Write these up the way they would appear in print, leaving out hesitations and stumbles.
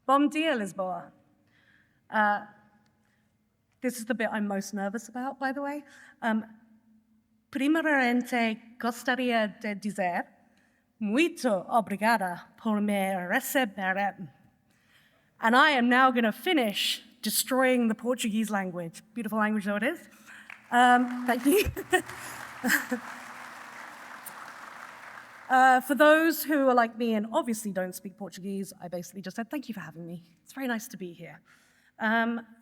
Bom dia, Lisboa. This is the bit I'm most nervous about, by the way. Primeiramente, gostaria de dizer muito obrigada por me receberem. And I am now going to finish destroying the Portuguese language. Beautiful language, though it is. Thank you. For those who are like me and obviously don't speak Portuguese, I basically just said, thank you for having me. It's very nice to be here.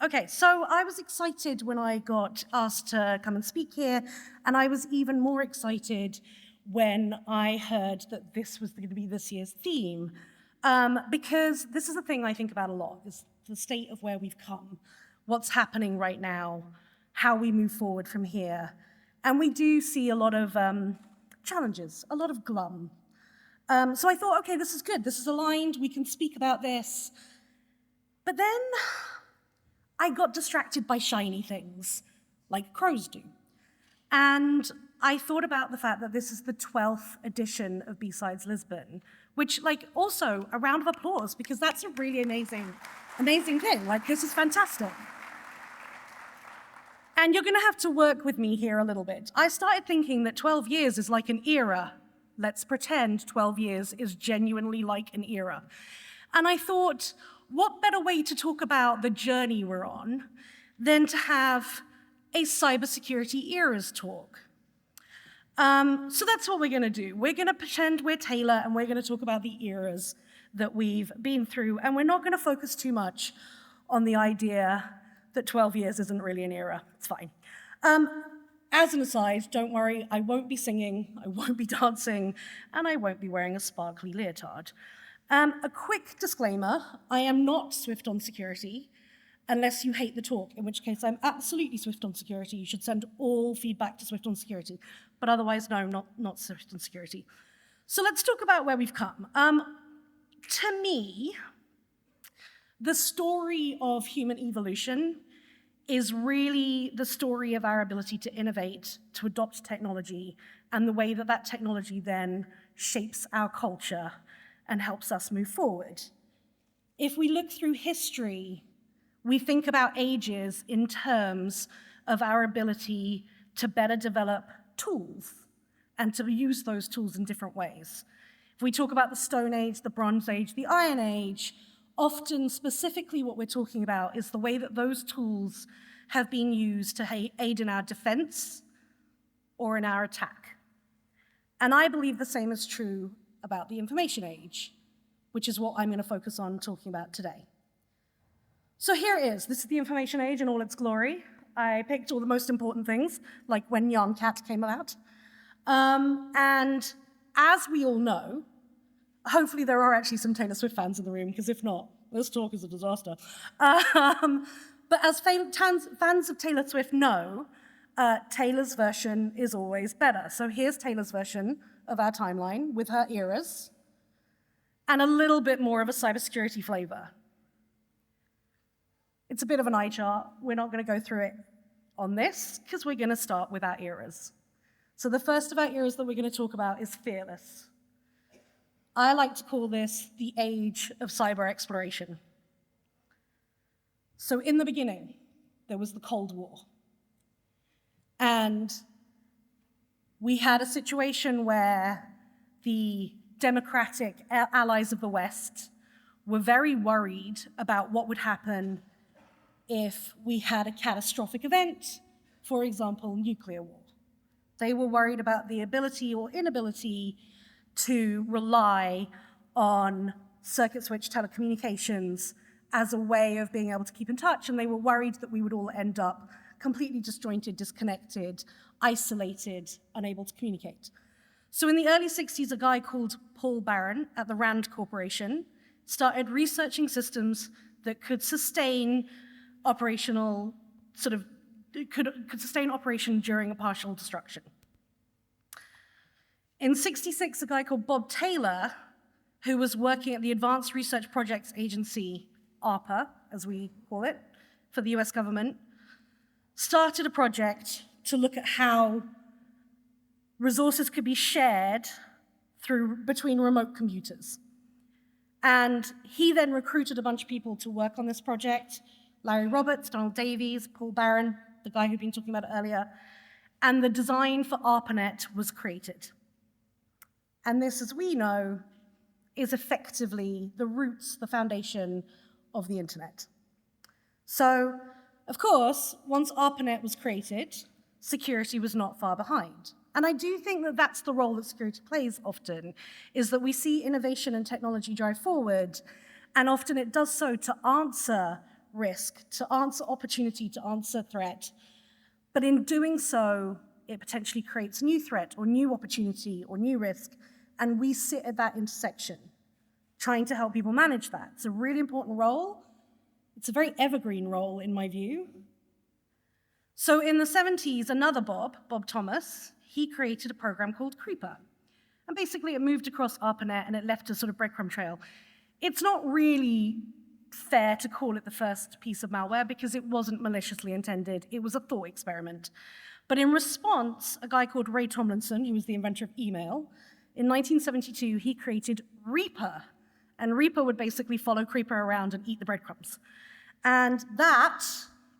Okay, so I was excited when I got asked to come and speak here, and I was even more excited when I heard that this was going to be this year's theme, because this is the thing I think about a lot, is the state of where we've come, what's happening right now, how we move forward from here. And we do see a lot of challenges, a lot of glum. So I thought, okay, this is good, this is aligned, we can speak about this. But then I got distracted by shiny things, like crows do. And I thought about the fact that this is the 12th edition of B-Sides Lisbon, which, also a round of applause, because that's a really amazing thing. This is fantastic. And you're going to have to work with me here a little bit. I started thinking that 12 years is like an era. Let's pretend 12 years is genuinely like an era. And I thought, what better way to talk about the journey we're on than to have a cybersecurity eras talk? So that's what we're going to do. We're going to pretend we're Taylor, and we're going to talk about the eras that we've been through, and we're not going to focus too much on the idea that 12 years isn't really an era. It's fine. As an aside, don't worry, I won't be singing, I won't be dancing, and I won't be wearing a sparkly leotard. A quick disclaimer, I am not Swift on security, unless you hate the talk, in which case I'm absolutely Swift on security. You should send all feedback to Swift on security. But otherwise, no, not Swift on security. So let's talk about where we've come. To me, the story of human evolution is really the story of our ability to innovate, to adopt technology, and the way that that technology then shapes our culture and helps us move forward. If we look through history, we think about ages in terms of our ability to better develop tools and to use those tools in different ways. If we talk about the Stone Age, the Bronze Age, the Iron Age, often specifically what we're talking about is the way that those tools have been used to aid in our defense or in our attack. And I believe the same is true about the information age, which is what I'm going to focus on talking about today. So here it is. This is the information age in all its glory. I picked all the most important things, like when Yarn Cat came out. And as we all know, hopefully there are actually some Taylor Swift fans in the room, because if not, this talk is a disaster. But as fans of Taylor Swift know, Taylor's version is always better. So here's Taylor's version of our timeline with her eras and a little bit more of a cybersecurity flavor. It's a bit of an eye chart. We're not going to go through it on this because we're going to start with our eras. So the first of our eras that we're going to talk about is fearless. I like to call this the age of cyber exploration. So in the beginning, there was the Cold War. And we had a situation where the democratic allies of the West were very worried about what would happen if we had a catastrophic event, for example, nuclear war. They were worried about the ability or inability to rely on circuit switch telecommunications as a way of being able to keep in touch, and they were worried that we would all end up completely disjointed, disconnected, isolated, unable to communicate. So in the early 60s, a guy called Paul Barron at the Rand Corporation started researching systems that could sustain operational, could sustain operation during a partial destruction. In '66, a guy called Bob Taylor, who was working at the Advanced Research Projects Agency, ARPA, as we call it, for the US government, started a project to look at how resources could be shared between remote computers. And he then recruited a bunch of people to work on this project: Larry Roberts, Donald Davies, Paul Barron, the guy who'd been talking about it earlier. And the design for ARPANET was created. And this, as we know, is effectively the roots, the foundation of the internet. So, of course, once ARPANET was created, security was not far behind. And I do think that that's the role that security plays often, is that we see innovation and technology drive forward, and often it does so to answer risk, to answer opportunity, to answer threat. But in doing so, it potentially creates new threat or new opportunity or new risk, and we sit at that intersection, trying to help people manage that. It's a really important role. It's a very evergreen role, in my view. So in the 70s, another Bob Thomas, he created a program called Creeper. And basically it moved across ARPANET and it left a sort of breadcrumb trail. It's not really fair to call it the first piece of malware because it wasn't maliciously intended. It was a thought experiment. But in response, a guy called Ray Tomlinson, who was the inventor of email, in 1972, he created Reaper. And Reaper would basically follow Creeper around and eat the breadcrumbs. And that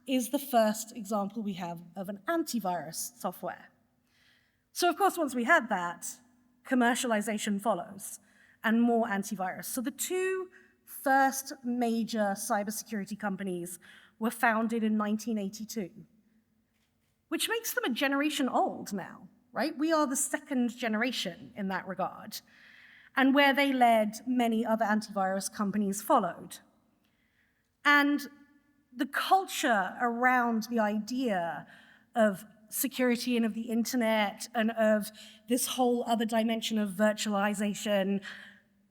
is the first example we have of an antivirus software. So of course, once we had that, commercialization follows and more antivirus. So the two first major cybersecurity companies were founded in 1982, which makes them a generation old now, right? We are the second generation in that regard. And where they led, many other antivirus companies followed. And the culture around the idea of security and of the internet and of this whole other dimension of virtualization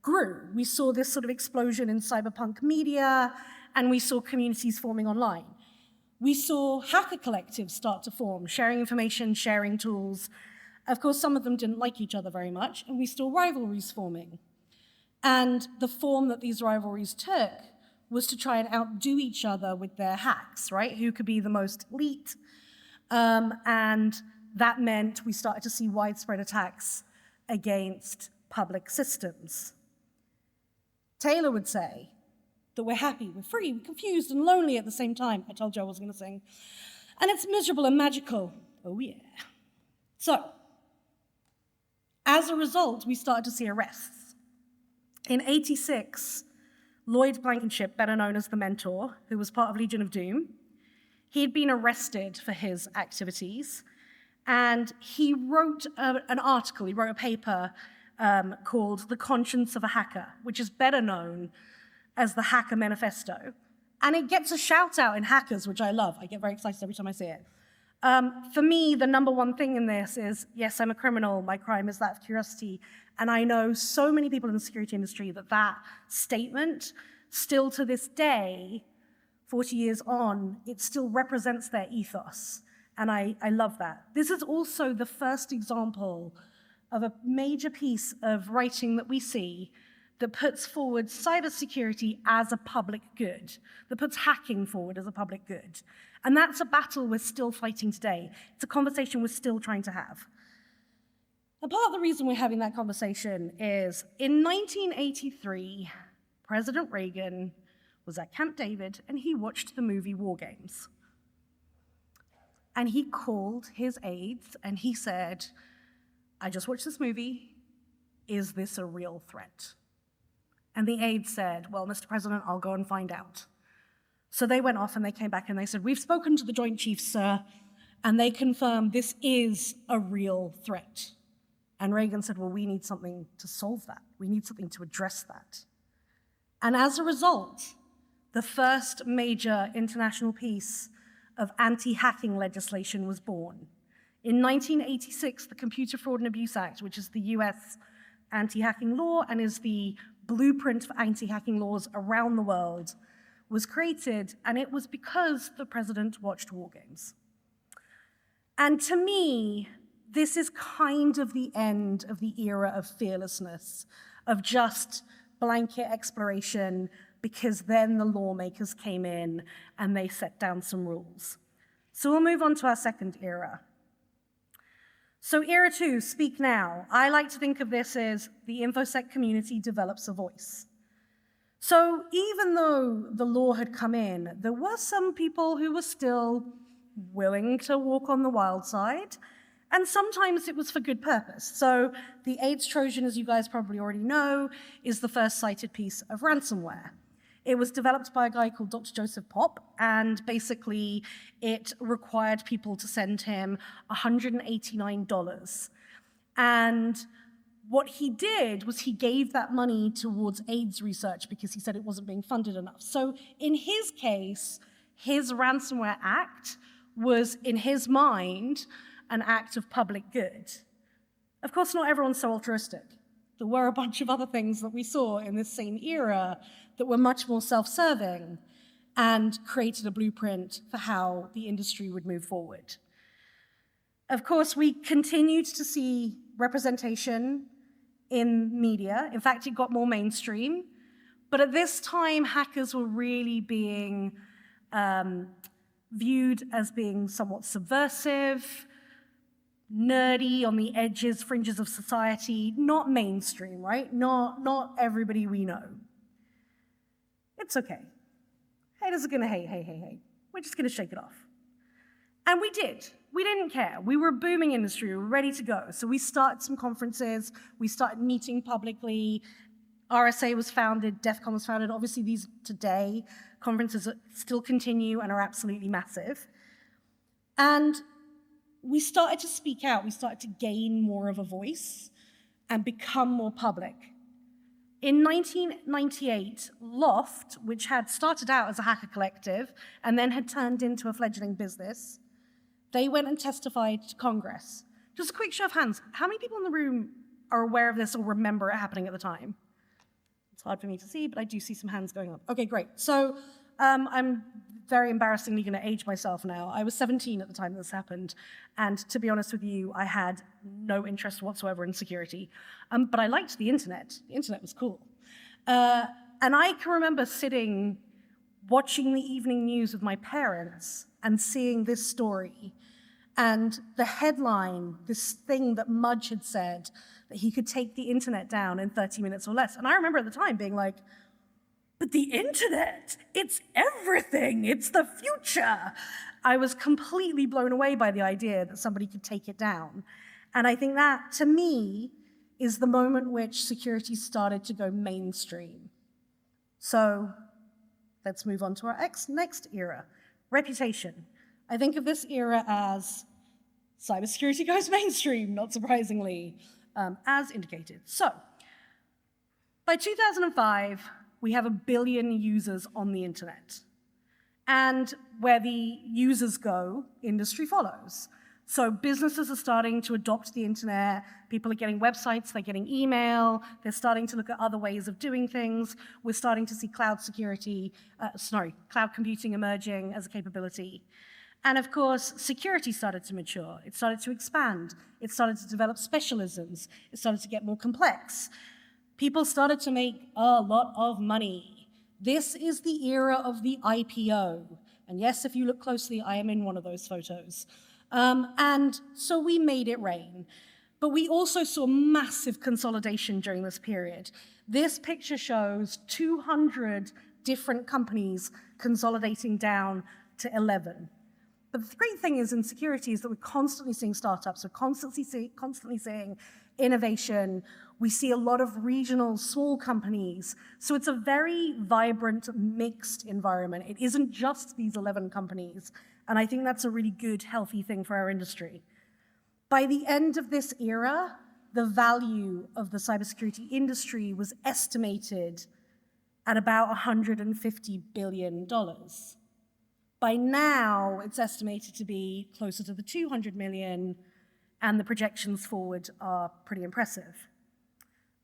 grew. We saw this sort of explosion in cyberpunk media, and we saw communities forming online. We saw hacker collectives start to form, sharing information, sharing tools. Of course, some of them didn't like each other very much, and we saw rivalries forming. And the form that these rivalries took was to try and outdo each other with their hacks, right? Who could be the most elite? And that meant we started to see widespread attacks against public systems. Taylor would say that we're happy, we're free, we're confused and lonely at the same time. I told you I wasn't going to sing. And it's miserable and magical. Oh, yeah. So, as a result, we started to see arrests. In '86, Lloyd Blankenship, better known as the Mentor, who was part of Legion of Doom, he had been arrested for his activities, and he wrote an article, he wrote a paper called The Conscience of a Hacker, which is better known as the Hacker Manifesto. And it gets a shout out in hackers, which I love. I get very excited every time I see it. For me, the number one thing in this is, yes, I'm a criminal, my crime is that of curiosity, and I know so many people in the security industry that statement, still to this day, 40 years on, it still represents their ethos, and I love that. This is also the first example of a major piece of writing that we see that puts forward cybersecurity as a public good, that puts hacking forward as a public good. And that's a battle we're still fighting today. It's a conversation we're still trying to have. And part of the reason we're having that conversation is in 1983, President Reagan was at Camp David and he watched the movie War Games. And he called his aides and he said, I just watched this movie. Is this a real threat? And the aide said, well, Mr. President, I'll go and find out. So they went off and they came back and they said, we've spoken to the Joint Chiefs, sir, and they confirmed this is a real threat. And Reagan said, well, we need something to solve that. We need something to address that. And as a result, the first major international piece of anti-hacking legislation was born. In 1986, the Computer Fraud and Abuse Act, which is the US anti-hacking law and is the blueprint for anti-hacking laws around the world, was created, and it was because the president watched War Games. And to me, this is kind of the end of the era of fearlessness, of just blanket exploration, because then the lawmakers came in and they set down some rules. So we'll move on to our second era. So era 2, speak now. I like to think of this as the InfoSec community develops a voice. So even though the law had come in, there were some people who were still willing to walk on the wild side, and sometimes it was for good purpose. So the AIDS Trojan, as you guys probably already know, is the first cited piece of ransomware. It was developed by a guy called Dr. Joseph Popp, and basically it required people to send him $189. And what he did was he gave that money towards AIDS research because he said it wasn't being funded enough. So in his case, his ransomware act was, in his mind, an act of public good. Of course, not everyone's so altruistic. There were a bunch of other things that we saw in this same era that were much more self-serving and created a blueprint for how the industry would move forward. Of course, we continued to see representation in media. In fact, it got more mainstream. But at this time, hackers were really being viewed as being somewhat subversive, nerdy, on the edges, fringes of society, not mainstream, right? Not everybody we know. It's okay. Haters are gonna hate, hey. We're just gonna shake it off. And we did. We didn't care. We were a booming industry. We were ready to go. So we started some conferences. We started meeting publicly. RSA was founded. DEF CON was founded. Obviously, these today conferences still continue and are absolutely massive. And we started to speak out. We started to gain more of a voice and become more public. In 1998, Loft, which had started out as a hacker collective and then had turned into a fledgling business, they went and testified to Congress. Just a quick show of hands. How many people in the room are aware of this or remember it happening at the time? It's hard for me to see, but I do see some hands going up. Okay, great. So I'm very embarrassingly going to age myself now. I was 17 at the time this happened, and to be honest with you, I had no interest whatsoever in security. But I liked the internet. The internet was cool. And I can remember sitting, watching the evening news with my parents and seeing this story. And the headline, this thing that Mudge had said, that he could take the internet down in 30 minutes or less. And I remember at the time being like, but the internet, it's everything, it's the future. I was completely blown away by the idea that somebody could take it down. And I think that, to me, is the moment which security started to go mainstream. So let's move on to our next era, reputation. I think of this era as cybersecurity goes mainstream, not surprisingly, as indicated. So by 2005, we have 1 billion users on the internet. And where the users go, industry follows. So businesses are starting to adopt the internet. People are getting websites, they're getting email, they're starting to look at other ways of doing things. We're starting to see cloud computing emerging as a capability. And of course, security started to mature. It started to expand. It started to develop specialisms. It started to get more complex. People started to make a lot of money. This is the era of the IPO. And yes, if you look closely, I am in one of those photos. And so we made it rain. But we also saw massive consolidation during this period. This picture shows 200 different companies consolidating down to 11. But the great thing is in security is that we're constantly seeing startups, we're constantly seeing innovation. We see a lot of regional small companies. So it's a very vibrant, mixed environment. It isn't just these 11 companies. And I think that's a really good, healthy thing for our industry. By the end of this era, the value of the cybersecurity industry was estimated at about $150 billion. By now, it's estimated to be closer to the 200 million, and the projections forward are pretty impressive.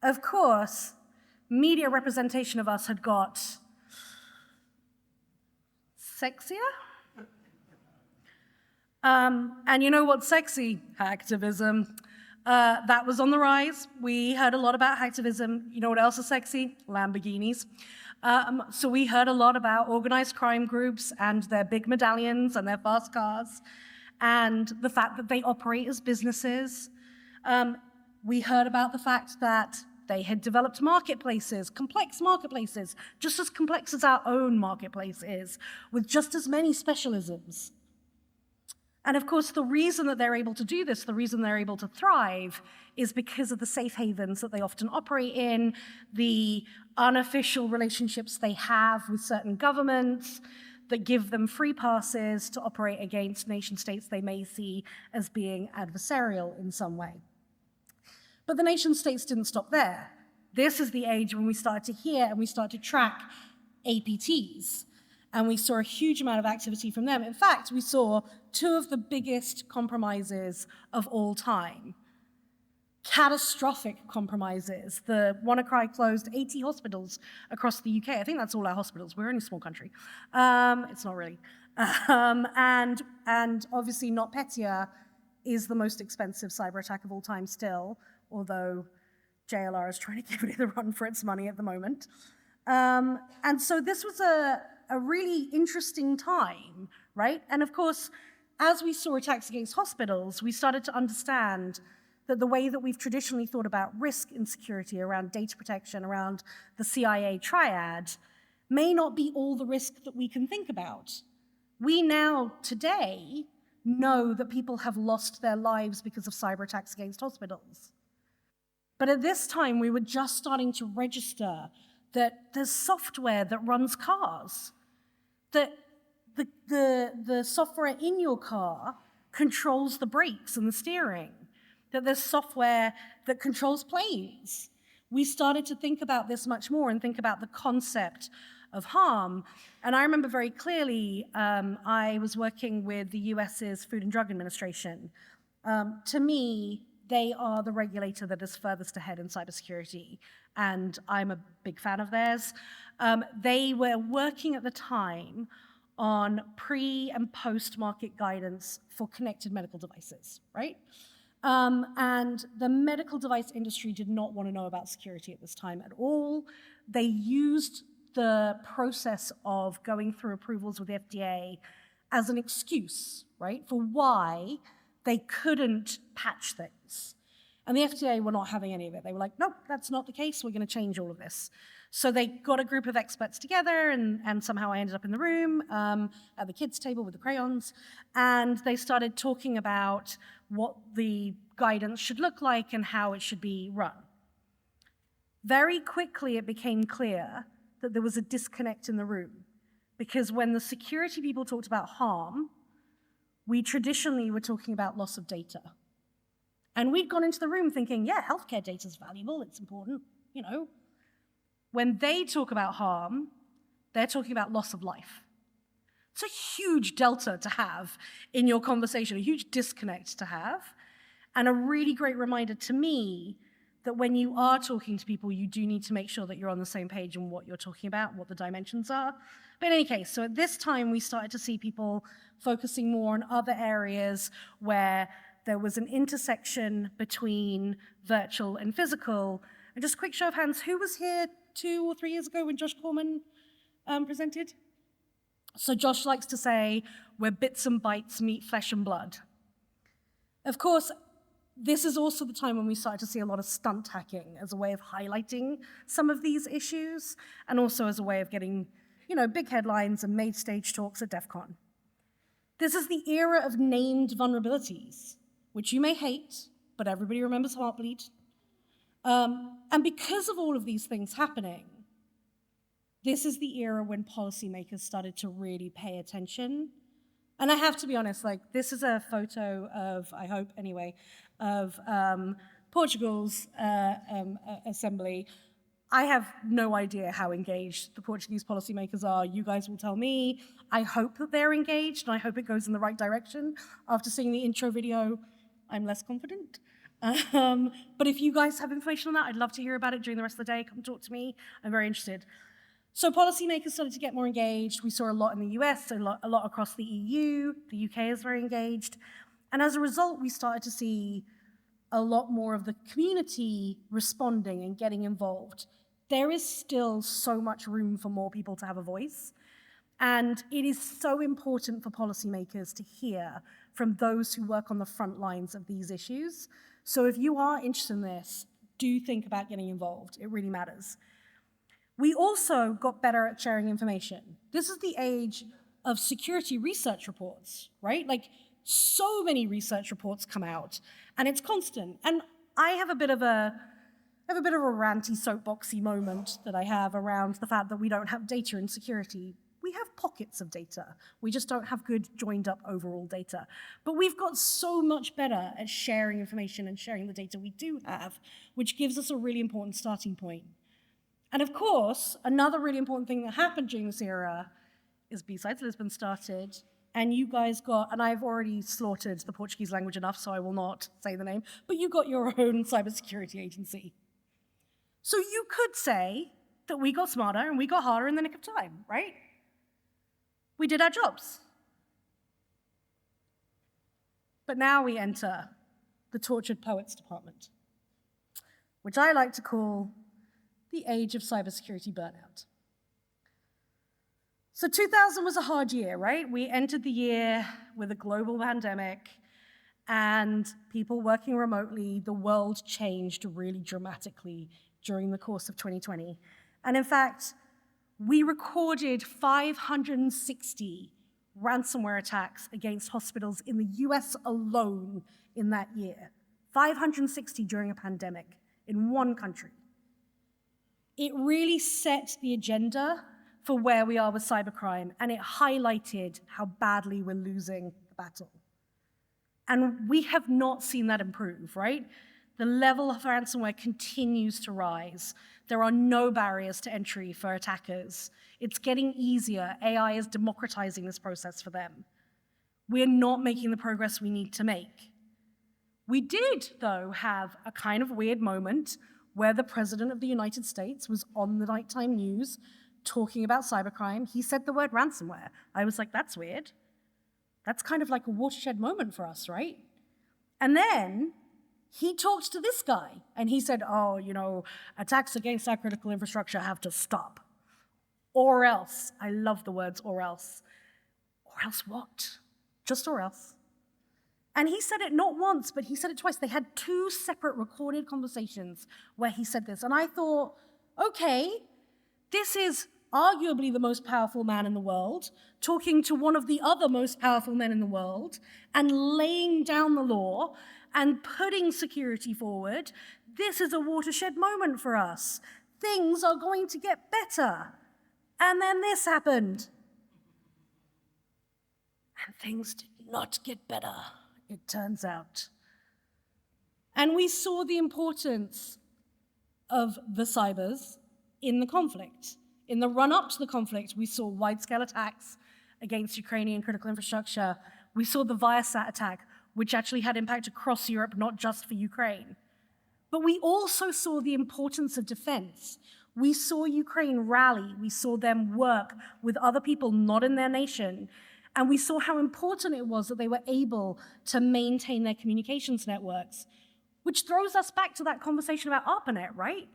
Of course, media representation of us had got sexier. And you know what's sexy? Hacktivism. That was on the rise. We heard a lot about hacktivism. You know what else is sexy? Lamborghinis. So we heard a lot about organized crime groups and their big medallions and their fast cars and the fact that they operate as businesses. We heard about the fact that They had developed marketplaces, complex marketplaces, just as complex as our own marketplace is, with just as many specialisms. And of course, the reason that they're able to do this, the reason they're able to thrive, is because of the safe havens that they often operate in, the unofficial relationships they have with certain governments that give them free passes to operate against nation states they may see as being adversarial in some way. But the nation states didn't stop there. This is the age when we started to hear and we started to track APTs. And we saw a huge amount of activity from them. In fact, we saw two of the biggest compromises of all time. Catastrophic compromises. The WannaCry closed 80 hospitals across the UK. I think that's all our hospitals. We're only a small country. It's not really. And obviously NotPetya is the most expensive cyber attack of all time still, although JLR is trying to give it a run for its money at the moment. And so this was a really interesting time, right? And of course, as we saw attacks against hospitals, we started to understand that the way that we've traditionally thought about risk and security around data protection, around the CIA triad, may not be all the risk that we can think about. We now, today, know that people have lost their lives because of cyber attacks against hospitals. But at this time, we were just starting to register that there's software that runs cars, that the software in your car controls the brakes and the steering, that there's software that controls planes. We started to think about this much more and think about the concept of harm. And I remember very clearly, I was working with the US's Food and Drug Administration. To me, they are the regulator that is furthest ahead in cybersecurity, and I'm a big fan of theirs. They were working at the time on pre- and post-market guidance for connected medical devices, right? And the medical device industry did not want to know about security at this time at all. They used the process of going through approvals with the FDA as an excuse, right, for why they couldn't patch things. And the FDA were not having any of it. They were like, nope, that's not the case. We're going to change all of this. So they got a group of experts together, and somehow I ended up in the room at the kids' table with the crayons, and they started talking about what the guidance should look like and how it should be run. Very quickly, it became clear that there was a disconnect in the room, because when the security people talked about harm, we traditionally were talking about loss of data. And we'd gone into the room thinking, yeah, healthcare data is valuable, it's important, you know. When they talk about harm, they're talking about loss of life. It's a huge delta to have in your conversation, a huge disconnect to have, and a really great reminder to me that when you are talking to people, you do need to make sure that you're on the same page on what you're talking about, what the dimensions are. But in any case, so at this time, we started to see people focusing more on other areas where there was an intersection between virtual and physical. And just a quick show of hands, who was here 2 or 3 years ago when Josh Corman presented? So Josh likes to say, where bits and bytes meet flesh and blood. Of course, this is also the time when we started to see a lot of stunt hacking as a way of highlighting some of these issues, and also as a way of getting, you know, big headlines and main stage talks at DEF CON. This is the era of named vulnerabilities, which you may hate, but everybody remembers Heartbleed. And because of all of these things happening, this is the era when policymakers started to really pay attention. And I have to be honest, like, this is a photo of, I hope anyway, of Portugal's assembly. I have no idea how engaged the Portuguese policymakers are. You guys will tell me. I hope that they're engaged, and I hope it goes in the right direction. After seeing the intro video, I'm less confident. But if you guys have information on that, I'd love to hear about it during the rest of the day. Come talk to me. I'm very interested. So policymakers started to get more engaged. We saw a lot in the US, a lot across the EU. The UK is very engaged. And as a result, we started to see a lot more of the community responding and getting involved. There is still so much room for more people to have a voice. And it is so important for policymakers to hear from those who work on the front lines of these issues. So if you are interested in this, do think about getting involved. It really matters. We also got better at sharing information. This is the age of security research reports, right? Like, so many research reports come out, and it's constant. And I have a bit of a ranty, soapboxy moment that I have around the fact that we don't have data in security. We have pockets of data. We just don't have good joined up overall data. But we've got so much better at sharing information and sharing the data we do have, which gives us a really important starting point. And of course, another really important thing that happened during this era is B-Sides Lisbon started, and you guys got, and I've already slaughtered the Portuguese language enough, so I will not say the name, but you got your own cybersecurity agency. So you could say that we got smarter and we got harder in the nick of time, right? We did our jobs. But now we enter the tortured poets department, which I like to call the age of cybersecurity burnout. So 2000 was a hard year, right? We entered the year with a global pandemic and people working remotely. The world changed really dramatically during the course of 2020. And in fact, we recorded 560 ransomware attacks against hospitals in the US alone in that year. 560 during a pandemic in one country. It really set the agenda for where we are with cybercrime, and it highlighted how badly we're losing the battle. And we have not seen that improve, right? The level of ransomware continues to rise. There are no barriers to entry for attackers. It's getting easier. AI is democratizing this process for them. We're not making the progress we need to make. We did, though, have a kind of weird moment where the President of the United States was on the nighttime news talking about cybercrime. He said the word ransomware. I was like, that's weird. That's kind of like a watershed moment for us, right? And then he talked to this guy, and he said, oh, you know, attacks against our critical infrastructure have to stop. Or else. I love the words or else. Or else what? Just or else. And he said it not once, but he said it twice. They had 2 separate recorded conversations where he said this. And I thought, okay, this is arguably the most powerful man in the world, talking to one of the other most powerful men in the world, and laying down the law and putting security forward. This is a watershed moment for us. Things are going to get better. And then this happened. And things did not get better, it turns out. And we saw the importance of the cybers in the conflict. In the run-up to the conflict, we saw wide-scale attacks against Ukrainian critical infrastructure. We saw the Viasat attack, which actually had impact across Europe, not just for Ukraine. But we also saw the importance of defense. We saw Ukraine rally. We saw them work with other people not in their nation. And we saw how important it was that they were able to maintain their communications networks, which throws us back to that conversation about ARPANET, right?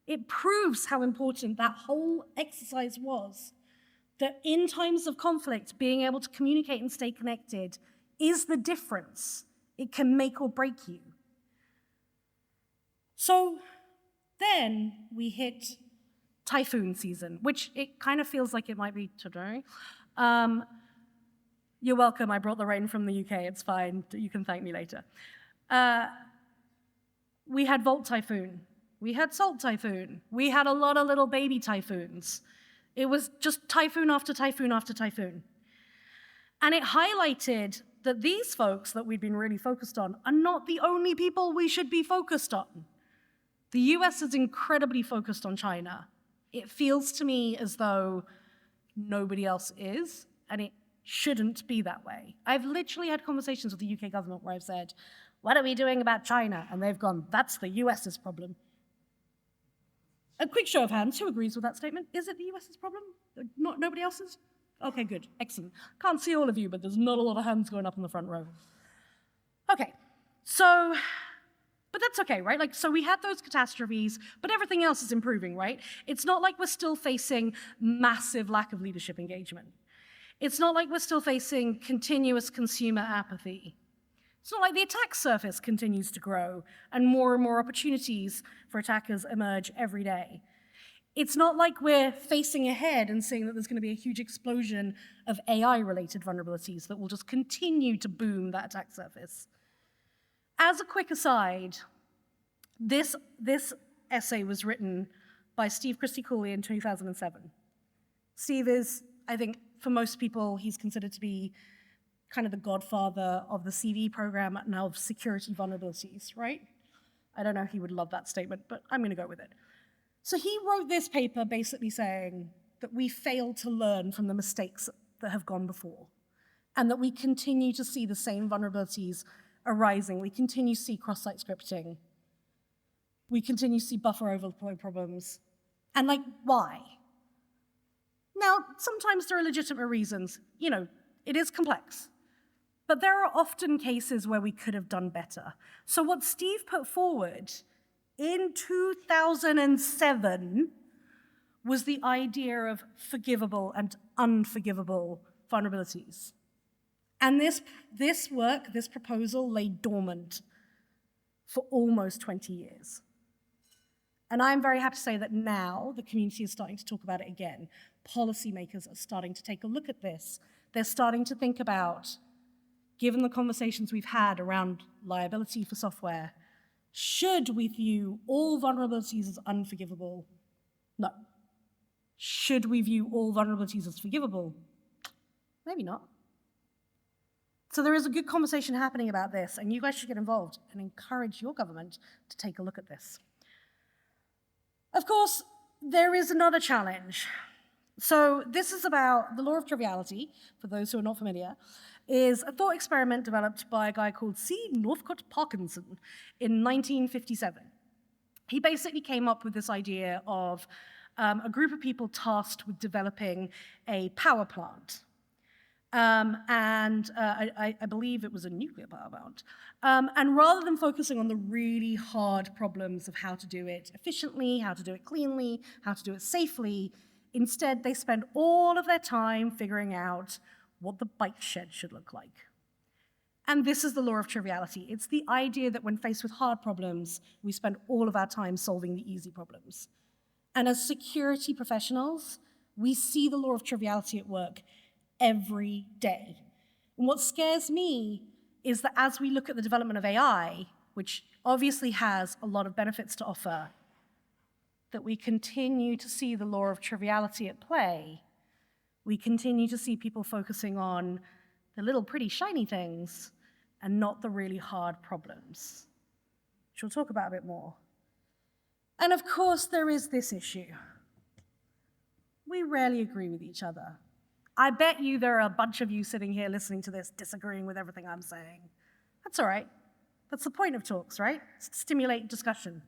It proves how important that whole exercise was, that in times of conflict, being able to communicate and stay connected is the difference. It can make or break you. So then we hit typhoon season, which it kind of feels like it might be today. You're welcome, I brought the rain from the UK, it's fine, you can thank me later. We had Volt Typhoon, we had Salt Typhoon, we had a lot of little baby typhoons. It was just typhoon after typhoon after typhoon. And it highlighted that these folks that we'd been really focused on are not the only people we should be focused on. The US is incredibly focused on China. It feels to me as though nobody else is, and it shouldn't be that way. I've literally had conversations with the UK government where I've said, what are we doing about China? And they've gone, that's the US's problem. A quick show of hands, who agrees with that statement? Is it the US's problem? Not nobody else's? Okay, good, excellent. Can't see all of you, but there's not a lot of hands going up in the front row. Okay, so, but that's okay, right? Like, so we had those catastrophes, but everything else is improving, right? It's not like we're still facing massive lack of leadership engagement. It's not like we're still facing continuous consumer apathy. It's not like the attack surface continues to grow and more opportunities for attackers emerge every day. It's not like we're facing ahead and seeing that there's going to be a huge explosion of AI-related vulnerabilities that will just continue to boom that attack surface. As a quick aside, this essay was written by Steve Christie-Cooley in 2007. Steve is, I think, for most people, he's considered to be kind of the godfather of the CV program and of security vulnerabilities, right? I don't know if he would love that statement, but I'm going to go with it. So he wrote this paper basically saying that we failed to learn from the mistakes that have gone before, and that we continue to see the same vulnerabilities arising. We continue to see cross-site scripting. We continue to see buffer overflow problems. And like, why? Now, sometimes there are legitimate reasons. You know, it is complex. But there are often cases where we could have done better. So what Steve put forward in 2007 was the idea of forgivable and unforgivable vulnerabilities. And this proposal lay dormant for almost 20 years. And I'm very happy to say that now the community is starting to talk about it again. Policymakers are starting to take a look at this. They're starting to think about, given the conversations we've had around liability for software, should we view all vulnerabilities as unforgivable? No. Should we view all vulnerabilities as forgivable? Maybe not. So there is a good conversation happening about this, and you guys should get involved and encourage your government to take a look at this. Of course, there is another challenge. So this is about the law of triviality, for those who are not familiar, is a thought experiment developed by a guy called C. Northcote Parkinson in 1957. He basically came up with this idea of a group of people tasked with developing a power plant. I believe it was a nuclear power plant. And rather than focusing on the really hard problems of how to do it efficiently, how to do it cleanly, how to do it safely, instead they spend all of their time figuring out what the bike shed should look like. And this is the law of triviality. It's the idea that when faced with hard problems, we spend all of our time solving the easy problems. And as security professionals, we see the law of triviality at work every day. And what scares me is that as we look at the development of AI, which obviously has a lot of benefits to offer, that we continue to see the law of triviality at play. We continue to see people focusing on the little pretty shiny things and not the really hard problems, which we'll talk about a bit more. And of course, there is this issue. We rarely agree with each other. I bet you there are a bunch of you sitting here listening to this disagreeing with everything I'm saying. That's all right. That's the point of talks, right? It's to stimulate discussion.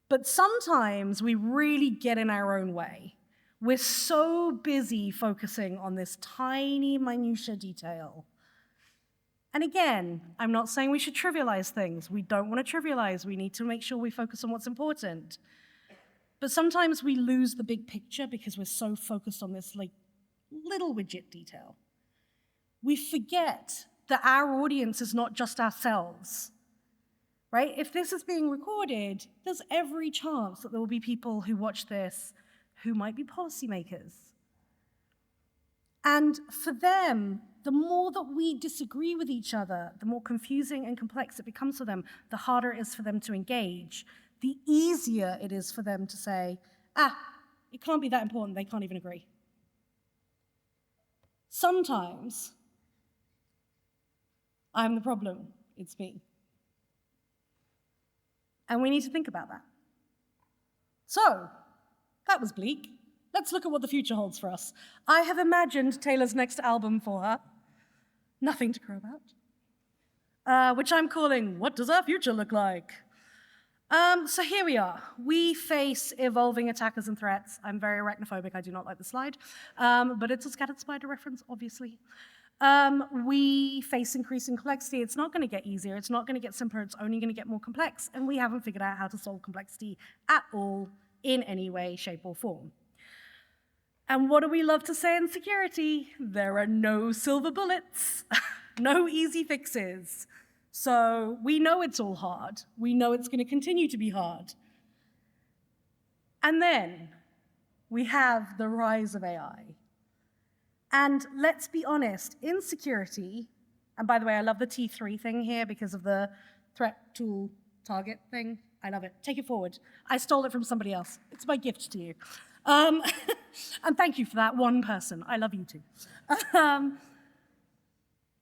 But sometimes we really get in our own way. We're so busy focusing on this tiny minutia detail. And again, I'm not saying we should trivialize things. We don't want to trivialize. We need to make sure we focus on what's important. But sometimes we lose the big picture because we're so focused on this like little widget detail. We forget that our audience is not just ourselves, right? If this is being recorded, there's every chance that there will be people who watch this who might be policymakers. And for them, the more that we disagree with each other, the more confusing and complex it becomes for them, the harder it is for them to engage, the easier it is for them to say, it can't be that important, they can't even agree. Sometimes, I'm the problem, it's me. And we need to think about that. So, that was bleak. Let's look at what the future holds for us. I have imagined Taylor's next album for her, Nothing to Crow About, which I'm calling, What Does Our Future Look Like? So here we are. We face evolving attackers and threats. I'm very arachnophobic, I do not like the slide, but it's a scattered spider reference, obviously. We face increasing complexity. It's not going to get easier, it's not going to get simpler, it's only going to get more complex, and we haven't figured out how to solve complexity at all in any way, shape, or form. And what do we love to say in security? There are no silver bullets. No easy fixes. So we know it's all hard. We know it's going to continue to be hard. And then we have the rise of AI. And let's be honest, in security, and by the way, I love the T3 thing here because of the threat tool target thing. I love it. Take it forward. I stole it from somebody else. It's my gift to you. And thank you for that, one person. I love you too.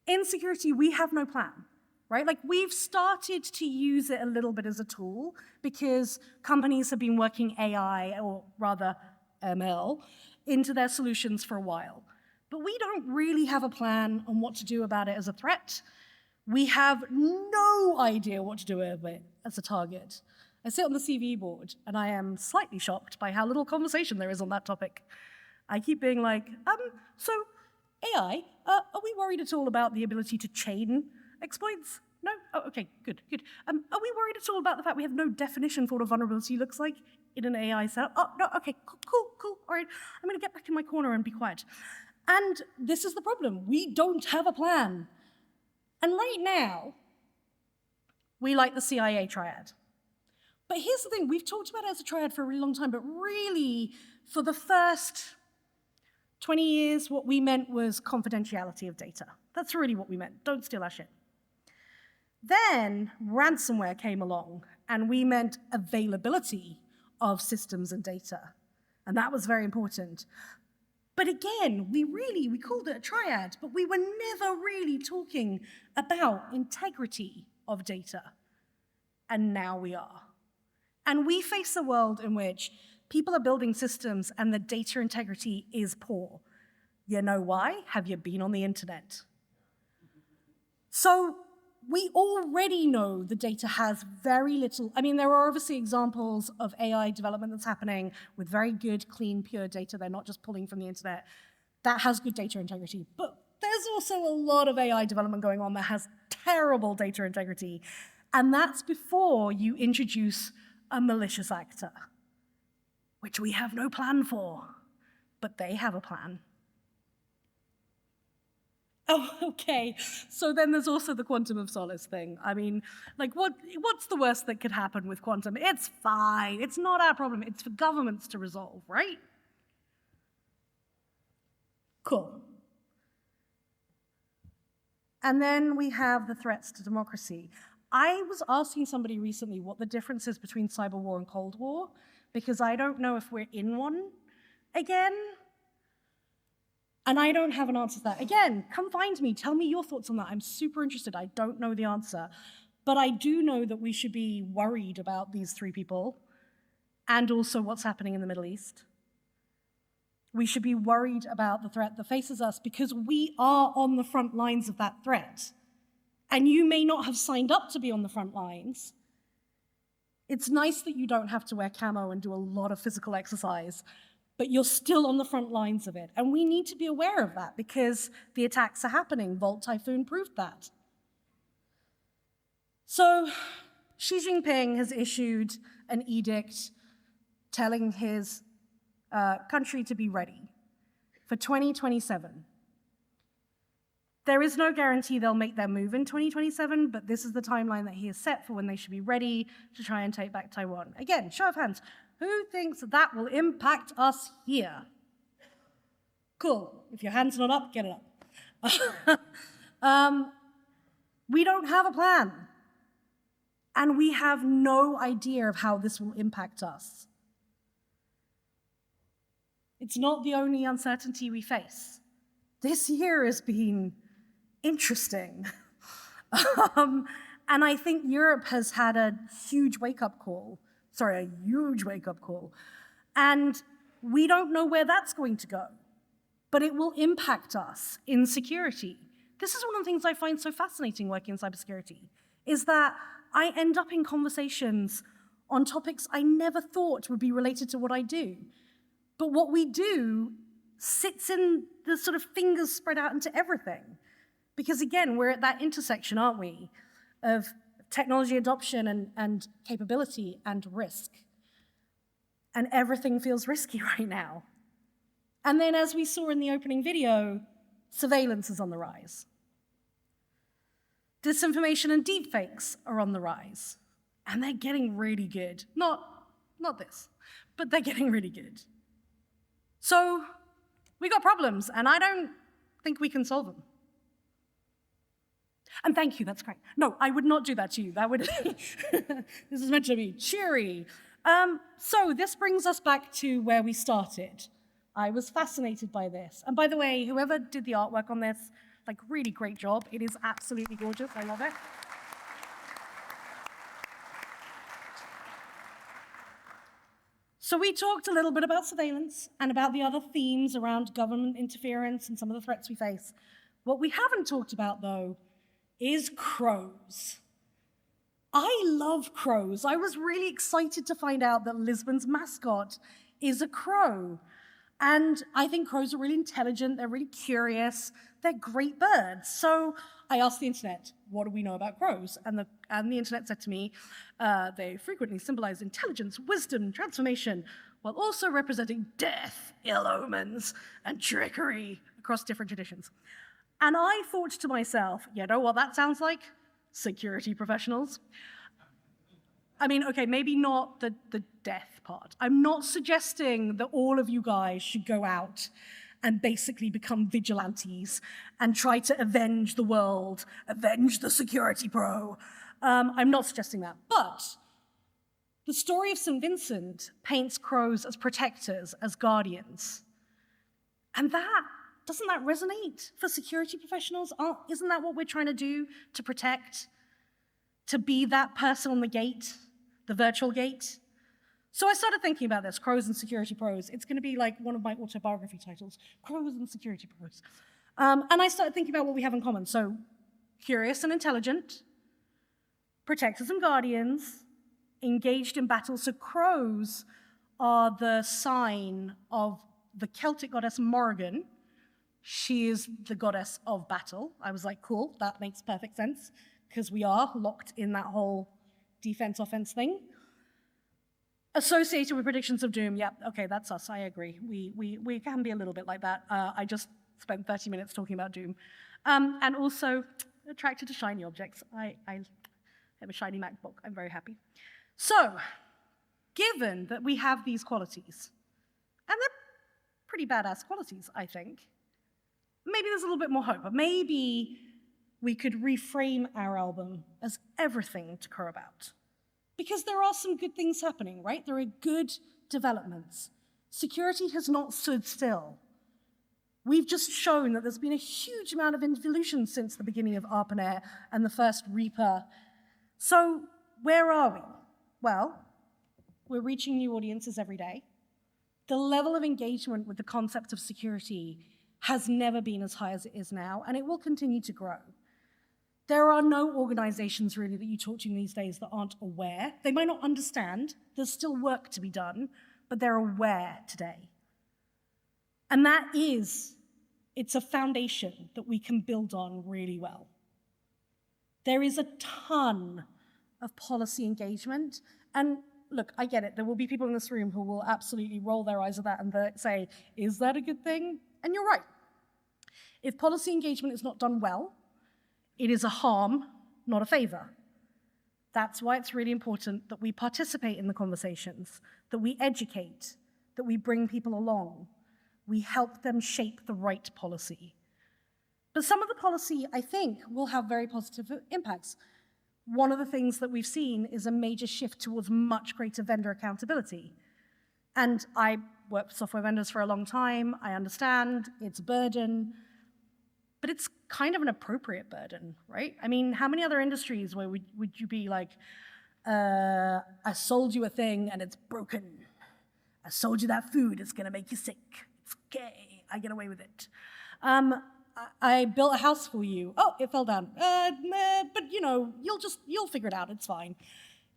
In security, we have no plan, right? Like, we've started to use it a little bit as a tool because companies have been working AI, or rather ML, into their solutions for a while. But we don't really have a plan on what to do about it as a threat. We have no idea what to do with it as a target. I sit on the CV board, and I am slightly shocked by how little conversation there is on that topic. I keep being like, so AI, are we worried at all about the ability to chain exploits? No? Oh, okay, good. Are we worried at all about the fact we have no definition for what a vulnerability looks like in an AI setup? Oh, no, okay, cool. All right, I'm gonna get back in my corner and be quiet. And this is the problem. We don't have a plan. And right now, we like the CIA triad. But here's the thing, we've talked about it as a triad for a really long time, but really, for the first 20 years, what we meant was confidentiality of data. That's really what we meant. Don't steal our shit. Then ransomware came along, and we meant availability of systems and data. And that was very important. But again, we called it a triad, but we were never really talking about integrity of data. And now we are. And we face a world in which people are building systems and the data integrity is poor. You know why? Have you been on the internet? So we already know the data has very little. I mean, there are obviously examples of AI development that's happening with very good, clean, pure data. They're not just pulling from the internet. That has good data integrity. But there's also a lot of AI development going on that has terrible data integrity. And that's before you introduce a malicious actor, which we have no plan for, but they have a plan. Oh, okay. So then there's also the quantum of solace thing. I mean, like, what's the worst that could happen with quantum? It's fine. It's not our problem. It's for governments to resolve, right? Cool. And then we have the threats to democracy. I was asking somebody recently what the difference is between cyber war and Cold War, because I don't know if we're in one again. And I don't have an answer to that. Again, come find me. Tell me your thoughts on that. I'm super interested. I don't know the answer. But I do know that we should be worried about these three people and also what's happening in the Middle East. We should be worried about the threat that faces us because we are on the front lines of that threat. And you may not have signed up to be on the front lines. It's nice that you don't have to wear camo and do a lot of physical exercise, but you're still on the front lines of it. And we need to be aware of that because the attacks are happening. Volt Typhoon proved that. So Xi Jinping has issued an edict telling his country to be ready for 2027. There is no guarantee they'll make their move in 2027, but this is the timeline that he has set for when they should be ready to try and take back Taiwan. Again, show of hands. Who thinks that will impact us here? Cool. If your hand's not up, get it up. We don't have a plan. And we have no idea of how this will impact us. It's not the only uncertainty we face. This year has been interesting. And I think Europe has had a huge wake-up call. A huge wake-up call. And we don't know where that's going to go, but it will impact us in security. This is one of the things I find so fascinating working in cybersecurity, is that I end up in conversations on topics I never thought would be related to what I do. But what we do sits in the sort of fingers spread out into everything. Because again, we're at that intersection, aren't we, of technology adoption and capability and risk. And everything feels risky right now. And then as we saw in the opening video, surveillance is on the rise. Disinformation and deepfakes are on the rise, and they're getting really good. Not this, but they're getting really good. So we got problems, and I don't think we can solve them. And thank you, that's great. No, I would not do that to you. That would, this is meant to be cheery. So this brings us back to where we started. I was fascinated by this. And by the way, whoever did the artwork on this, like, really great job. It is absolutely gorgeous, I love it. So we talked a little bit about surveillance and about the other themes around government interference and some of the threats we face. What we haven't talked about, though, is crows. I love crows. I was really excited to find out that Lisbon's mascot is a crow. And I think crows are really intelligent, they're really curious, they're great birds. So I asked the internet, what do we know about crows? And the internet said to me, they frequently symbolize intelligence, wisdom, transformation, while also representing death, ill omens, and trickery across different traditions. And I thought to myself, you know what that sounds like? Security professionals. I mean, okay, maybe not the death part. I'm not suggesting that all of you guys should go out and basically become vigilantes and try to avenge the world, avenge the security pro. I'm not suggesting that. But the story of St. Vincent paints crows as protectors, as guardians. And doesn't that resonate for security professionals? Isn't that what we're trying to do to protect? To be that person on the gate, the virtual gate? So I started thinking about this, crows and security pros. It's going to be like one of my autobiography titles, Crows and Security Pros. And I started thinking about what we have in common. So curious and intelligent, protectors and guardians, engaged in battle. So crows are the sign of the Celtic goddess Morrigan. She is the goddess of battle. I was like, cool, that makes perfect sense, because we are locked in that whole defense-offense thing. Associated with predictions of doom, yeah, okay, that's us, I agree. We can be a little bit like that. I just spent 30 minutes talking about doom. And also attracted to shiny objects. I have a shiny MacBook, I'm very happy. So, given that we have these qualities, and they're pretty badass qualities, I think, maybe there's a little bit more hope, but maybe we could reframe our album as everything to crow about. Because there are some good things happening, right? There are good developments. Security has not stood still. We've just shown that there's been a huge amount of evolution since the beginning of ARPANET and the first Reaper. So where are we? Well, we're reaching new audiences every day. The level of engagement with the concept of security has never been as high as it is now, and it will continue to grow. There are no organizations really that you talk to these days that aren't aware. They might not understand, there's still work to be done, but they're aware today. And it's a foundation that we can build on really well. There is a ton of policy engagement, and look, I get it, there will be people in this room who will absolutely roll their eyes at that and say, is that a good thing? And you're right. If policy engagement is not done well, it is a harm, not a favor. That's why it's really important that we participate in the conversations, that we educate, that we bring people along, we help them shape the right policy. But some of the policy, I think, will have very positive impacts. One of the things that we've seen is a major shift towards much greater vendor accountability. And I worked with software vendors for a long time. I understand it's a burden, but it's kind of an appropriate burden, right? I mean, how many other industries where would you be like, I sold you a thing and it's broken. I sold you that food, it's gonna make you sick. It's okay, I get away with it. I built a house for you. Oh, it fell down. But you know, you'll figure it out, it's fine.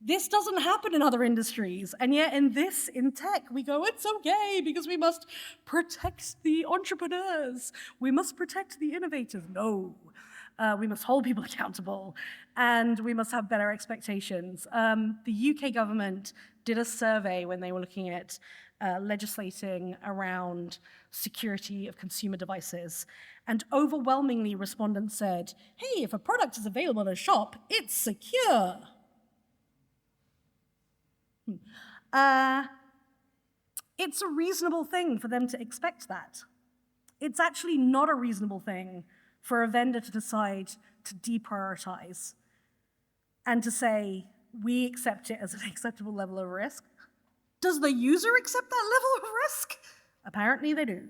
This doesn't happen in other industries, and yet in tech, we go, it's okay, because we must protect the entrepreneurs. We must protect the innovators. No, we must hold people accountable, and we must have better expectations. The UK government did a survey when they were looking at legislating around security of consumer devices. And overwhelmingly, respondents said, hey, if a product is available in a shop, it's secure. It's a reasonable thing for them to expect that. It's actually not a reasonable thing for a vendor to decide to deprioritize and to say, we accept it as an acceptable level of risk. Does the user accept that level of risk? Apparently they do.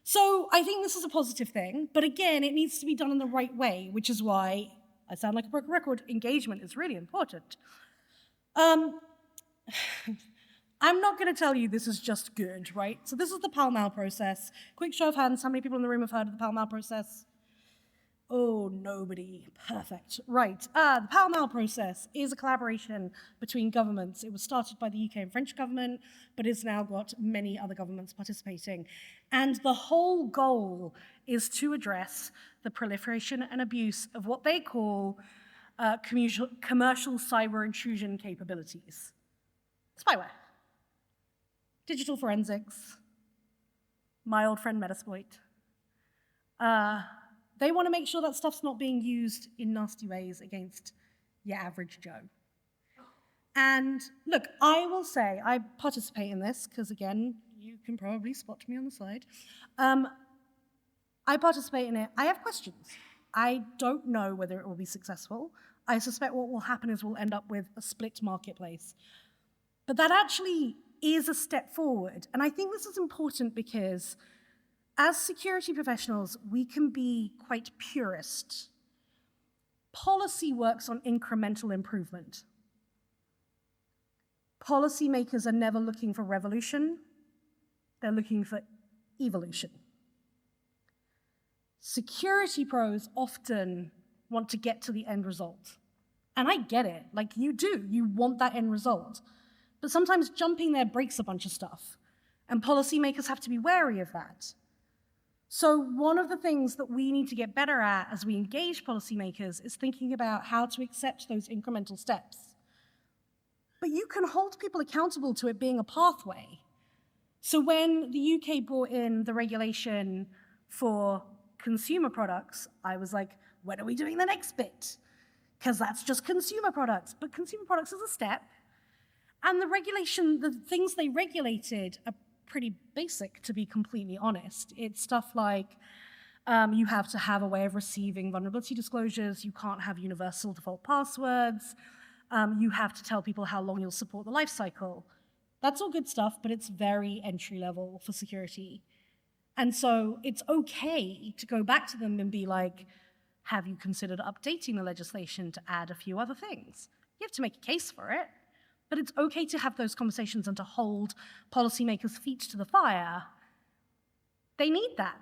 So I think this is a positive thing, but again, it needs to be done in the right way, which is why I sound like a broken record. Engagement is really important. I'm not going to tell you this is just good, right? So this is the Pall Mall process. Quick show of hands, how many people in the room have heard of the Pall Mall process? Oh, nobody. Perfect. Right. The Pall Mall process is a collaboration between governments. It was started by the UK and French government, but it's now got many other governments participating. And the whole goal is to address the proliferation and abuse of what they call commercial cyber intrusion capabilities. Spyware. Digital forensics, my old friend Metasploit. They want to make sure that stuff's not being used in nasty ways against your average Joe. And look, I will say, I participate in this, because again, you can probably spot me on the side. I participate in it. I have questions. I don't know whether it will be successful. I suspect what will happen is we'll end up with a split marketplace. But that actually is a step forward. And I think this is important because as security professionals, we can be quite purist. Policy works on incremental improvement. Policymakers are never looking for revolution. They're looking for evolution. Security pros often want to get to the end result. And I get it, like you do, you want that end result. But sometimes jumping there breaks a bunch of stuff, and policymakers have to be wary of that. So one of the things that we need to get better at as we engage policymakers is thinking about how to accept those incremental steps. But you can hold people accountable to it being a pathway. So when the UK brought in the regulation for consumer products, I was like, when are we doing the next bit? Because that's just consumer products. But consumer products is a step. And the regulation, the things they regulated are pretty basic, to be completely honest. It's stuff like you have to have a way of receiving vulnerability disclosures. You can't have universal default passwords. You have to tell people how long you'll support the life cycle. That's all good stuff, but it's very entry level for security. And so it's okay to go back to them and be like, have you considered updating the legislation to add a few other things? You have to make a case for it. But it's okay to have those conversations and to hold policymakers' feet to the fire. They need that.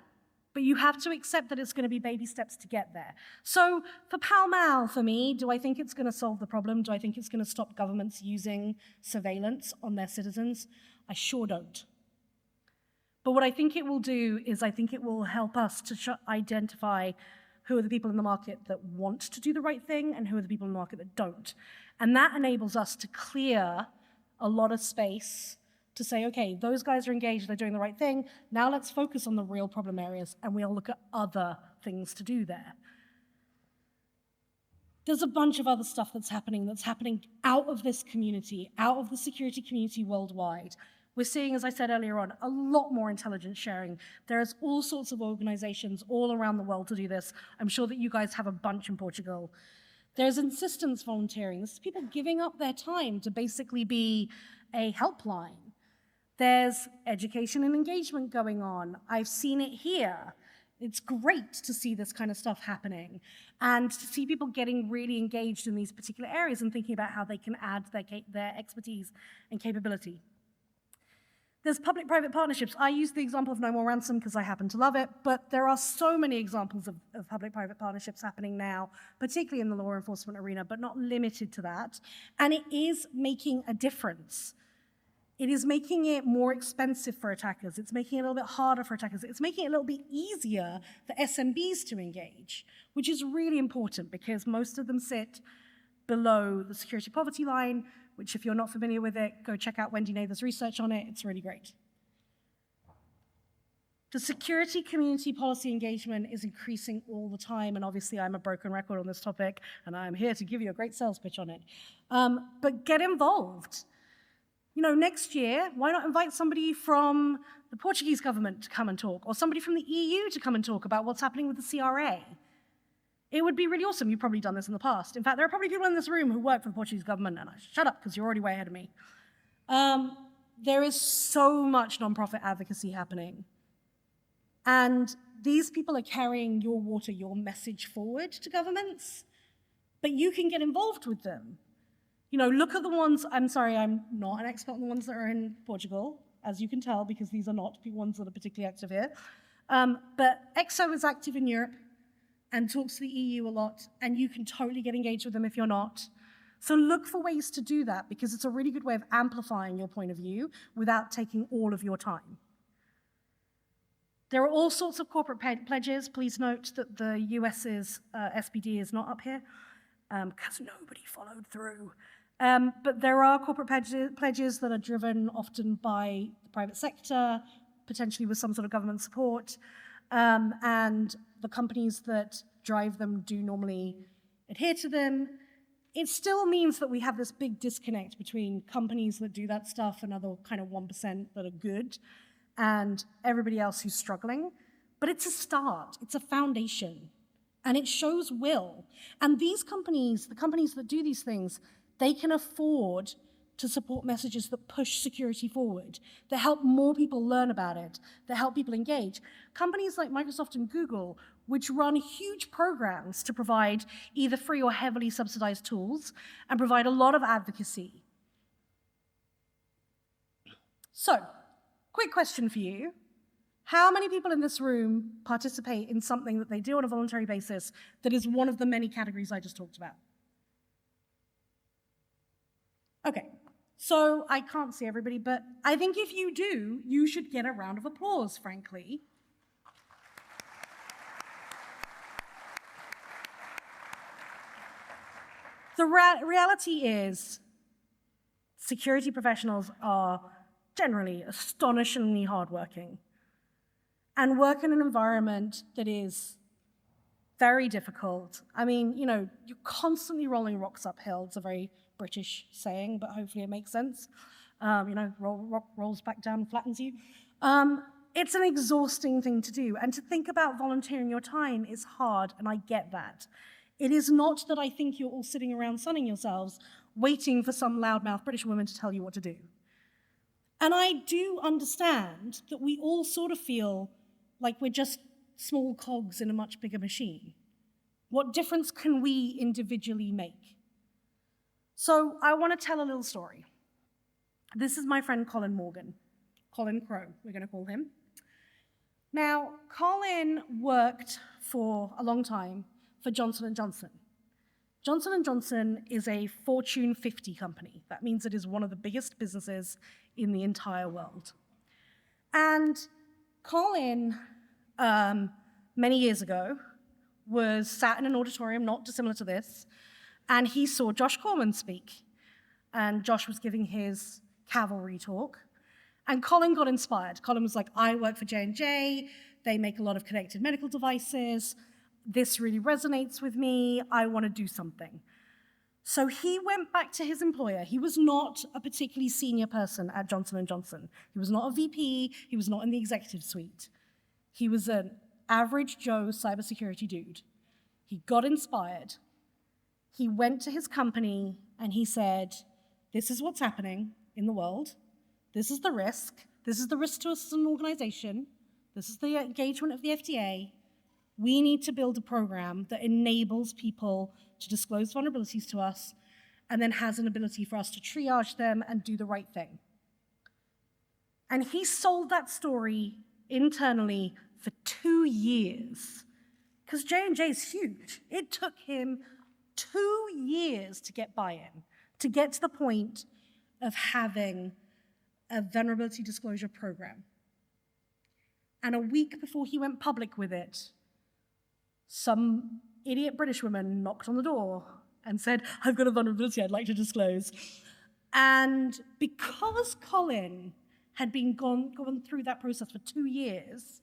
But you have to accept that it's going to be baby steps to get there. So for Pall Mall, for me, do I think it's going to solve the problem? Do I think it's going to stop governments using surveillance on their citizens? I sure don't. But what I think it will do is I think it will help us to identify who are the people in the market that want to do the right thing and who are the people in the market that don't. And that enables us to clear a lot of space to say, okay, those guys are engaged, they're doing the right thing. Now let's focus on the real problem areas and we'll look at other things to do there. There's a bunch of other stuff that's happening out of this community, out of the security community worldwide. We're seeing, as I said earlier on, a lot more intelligence sharing. There's all sorts of organizations all around the world to do this. I'm sure that you guys have a bunch in Portugal. There's insistence volunteering. This is people giving up their time to basically be a helpline. There's education and engagement going on. I've seen it here. It's great to see this kind of stuff happening and to see people getting really engaged in these particular areas and thinking about how they can add their expertise and capability. There's public-private partnerships. I use the example of No More Ransom because I happen to love it, but there are so many examples of public-private partnerships happening now, particularly in the law enforcement arena, but not limited to that. And it is making a difference. It is making it more expensive for attackers. It's making it a little bit harder for attackers. It's making it a little bit easier for SMBs to engage, which is really important because most of them sit below the security poverty line, which if you're not familiar with it, go check out Wendy Nather's research on it. It's really great. The security community policy engagement is increasing all the time, and obviously I'm a broken record on this topic, and I'm here to give you a great sales pitch on it. But get involved. You know, next year, why not invite somebody from the Portuguese government to come and talk, or somebody from the EU to come and talk about what's happening with the CRA? It would be really awesome. You've probably done this in the past. In fact, there are probably people in this room who work for the Portuguese government, and shut up, because you're already way ahead of me. There is so much nonprofit advocacy happening. And these people are carrying your water, your message forward to governments, but you can get involved with them. You know, look at the ones, I'm sorry, I'm not an expert on the ones that are in Portugal, as you can tell, because these are not the ones that are particularly active here. But EXO is active in Europe and talks to the EU a lot, and you can totally get engaged with them if you're not. So look for ways to do that, because it's a really good way of amplifying your point of view without taking all of your time. There are all sorts of corporate pledges. Please note that the US's SPD is not up here, because nobody followed through. But there are corporate pledges that are driven often by the private sector, potentially with some sort of government support, and the companies that drive them do normally adhere to them. It still means that we have this big disconnect between companies that do that stuff and other kind of 1% that are good, and everybody else who's struggling. But it's a start, it's a foundation, and it shows will. And these companies, the companies that do these things, they can afford to support messages that push security forward, that help more people learn about it, that help people engage. Companies like Microsoft and Google, which run huge programs to provide either free or heavily subsidized tools and provide a lot of advocacy. So, quick question for you. How many people in this room participate in something that they do on a voluntary basis that is one of the many categories I just talked about? Okay, so I can't see everybody, but I think if you do, you should get a round of applause, frankly. The reality is, security professionals are generally astonishingly hardworking and work in an environment that is very difficult. I mean, you know, you're constantly rolling rocks uphill. It's a very British saying, but hopefully it makes sense. You know, rock rolls back down, flattens you. It's an exhausting thing to do, and to think about volunteering your time is hard, and I get that. It is not that I think you're all sitting around sunning yourselves, waiting for some loudmouth British woman to tell you what to do. And I do understand that we all sort of feel like we're just small cogs in a much bigger machine. What difference can we individually make? So I want to tell a little story. This is my friend Colin Morgan. Colin Crow, we're going to call him. Now, Colin worked for a long time for Johnson & Johnson. Johnson & Johnson is a Fortune 50 company. That means it is one of the biggest businesses in the entire world. And Colin, many years ago, was sat in an auditorium not dissimilar to this, and he saw Josh Corman speak. And Josh was giving his cavalry talk. And Colin got inspired. Colin was like, I work for J&J. They make a lot of connected medical devices. This really resonates with me. I want to do something. So he went back to his employer. He was not a particularly senior person at Johnson & Johnson. He was not a VP. He was not in the executive suite. He was an average Joe cybersecurity dude. He got inspired. He went to his company and he said, this is what's happening in the world. This is the risk. This is the risk to us as an organization. This is the engagement of the FDA. We need to build a program that enables people to disclose vulnerabilities to us and then has an ability for us to triage them and do the right thing. And he sold that story internally for 2 years, because J&J is huge. It took him 2 years to get buy-in, to get to the point of having a vulnerability disclosure program. And a week before he went public with it, some idiot British woman knocked on the door and said, I've got a vulnerability I'd like to disclose. And because Colin had been gone through that process for 2 years,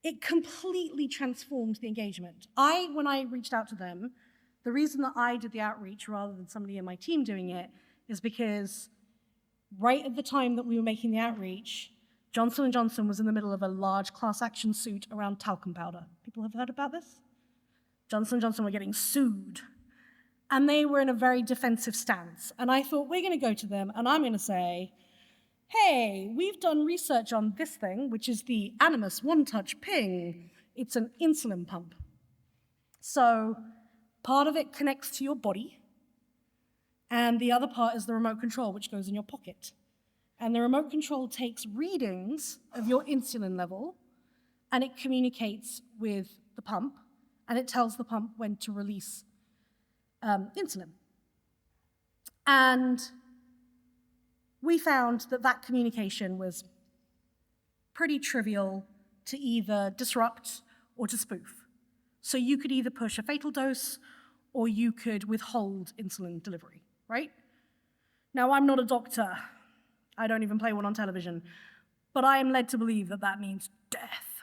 it completely transformed the engagement. When I reached out to them, the reason that I did the outreach rather than somebody in my team doing it is because right at the time that we were making the outreach, Johnson & Johnson was in the middle of a large class action suit around talcum powder. People have heard about this? Johnson & Johnson were getting sued. And they were in a very defensive stance. And I thought, we're going to go to them, and I'm going to say, hey, we've done research on this thing, which is the Animus one-touch ping. It's an insulin pump. So part of it connects to your body, and the other part is the remote control, which goes in your pocket. And the remote control takes readings of your insulin level, and it communicates with the pump, and it tells the pump when to release insulin. And we found that that communication was pretty trivial to either disrupt or to spoof. So you could either push a fatal dose or you could withhold insulin delivery, right? Now, I'm not a doctor. I don't even play one on television. But I am led to believe that that means death.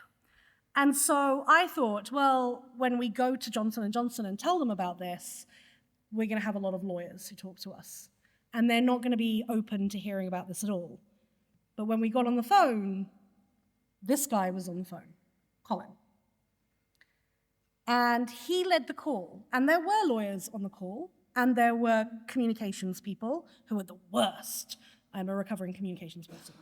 And so I thought, well, when we go to Johnson & Johnson and tell them about this, we're going to have a lot of lawyers who talk to us. And they're not going to be open to hearing about this at all. But when we got on the phone, this guy was on the phone, Colin. And he led the call. And there were lawyers on the call, and there were communications people who were the worst. I'm a recovering communications person.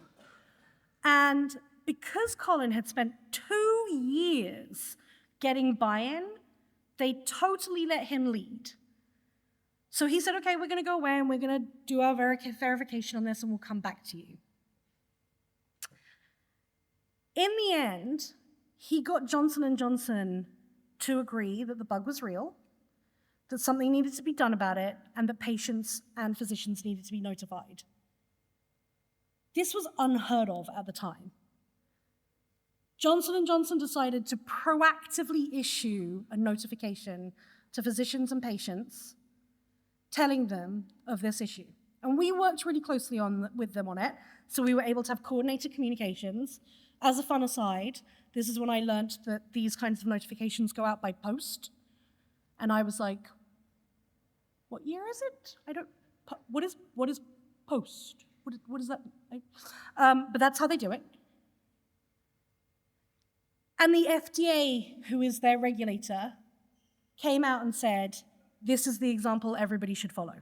And because Colin had spent 2 years getting buy-in, they totally let him lead. So he said, okay, we're going to go away and we're going to do our verification on this and we'll come back to you. In the end, he got Johnson & Johnson to agree that the bug was real, that something needed to be done about it, and that patients and physicians needed to be notified. This was unheard of at the time. Johnson & Johnson decided to proactively issue a notification to physicians and patients telling them of this issue. And we worked really closely with them on it, so we were able to have coordinated communications. As a fun aside, this is when I learned that these kinds of notifications go out by post. And I was like, what year is it? What is post? What is that? But that's how they do it. And the FDA, who is their regulator, came out and said, this is the example everybody should follow.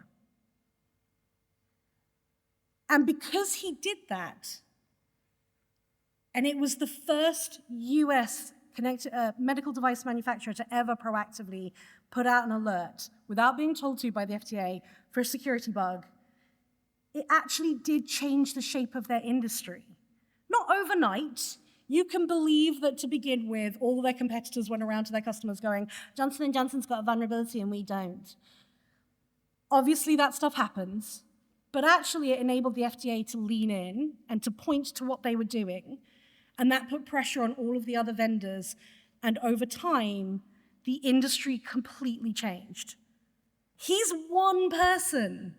And because he did that, and it was the first US medical device manufacturer to ever proactively put out an alert without being told to by the FDA for a security bug, it actually did change the shape of their industry. Not overnight. You can believe that to begin with, all their competitors went around to their customers going, Johnson & Johnson's got a vulnerability and we don't. Obviously, that stuff happens, but actually it enabled the FDA to lean in and to point to what they were doing, and that put pressure on all of the other vendors, and over time, the industry completely changed. He's one person,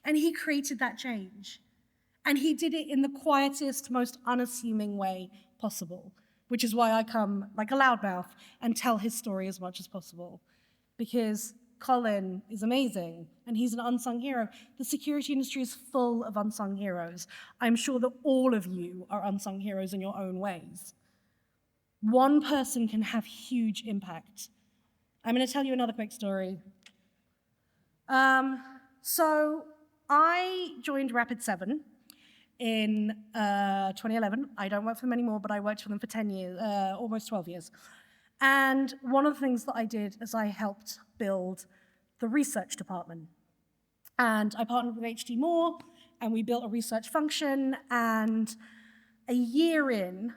and he created that change. And he did it in the quietest, most unassuming way possible, which is why I come like a loudmouth and tell his story as much as possible. Because Colin is amazing, and he's an unsung hero. The security industry is full of unsung heroes. I'm sure that all of you are unsung heroes in your own ways. One person can have huge impact. I'm going to tell you another quick story. So I joined Rapid7 in 2011. I don't work for them anymore, but I worked for them for 10 years, almost 12 years. And one of the things that I did is I helped build the research department. And I partnered with HD Moore, and we built a research function. And a year in,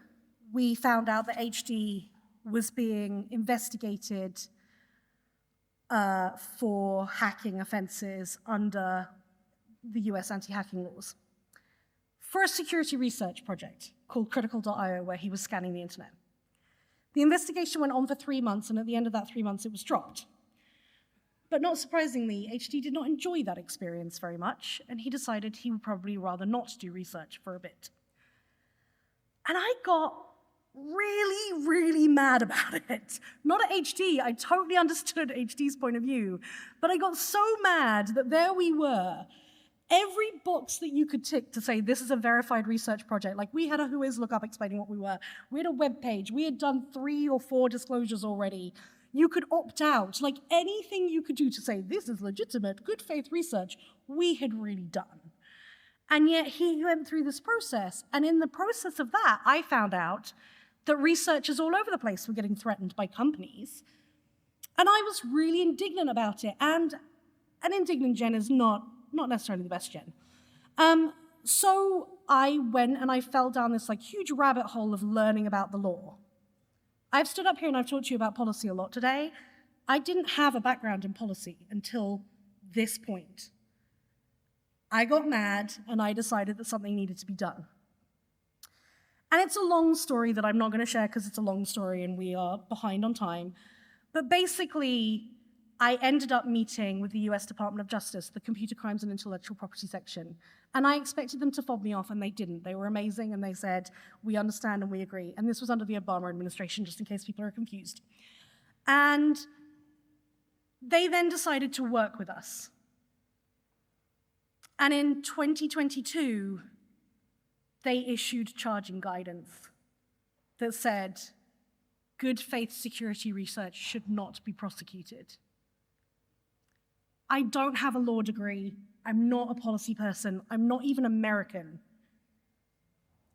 we found out that HD was being investigated for hacking offenses under the US anti-hacking laws for a security research project called Critical.io, where he was scanning the internet. The investigation went on for 3 months, and at the end of that 3 months, it was dropped. But not surprisingly, HD did not enjoy that experience very much, and he decided he would probably rather not do research for a bit. And I got really, really mad about it. Not at HD, I totally understood HD's point of view, but I got so mad that there we were, every box that you could tick to say this is a verified research project, like we had a Whois lookup explaining what we were, we had a web page, we had done 3 or 4 disclosures already, you could opt out, like anything you could do to say this is legitimate, good faith research, we had really done. And yet he went through this process, and in the process of that, I found out that researchers all over the place were getting threatened by companies. And I was really indignant about it, and an indignant gen is not necessarily the best gen. So I went and I fell down this huge rabbit hole of learning about the law. I've stood up here and I've talked to you about policy a lot today. I didn't have a background in policy until this point. I got mad and I decided that something needed to be done. And it's a long story that I'm not going to share because it's a long story and we are behind on time. But basically, I ended up meeting with the US Department of Justice, the Computer Crimes and Intellectual Property section. And I expected them to fob me off, and they didn't. They were amazing, and they said, we understand and we agree. And this was under the Obama administration, just in case people are confused. And they then decided to work with us. And in 2022, they issued charging guidance that said, good faith security research should not be prosecuted. I don't have a law degree. I'm not a policy person. I'm not even American.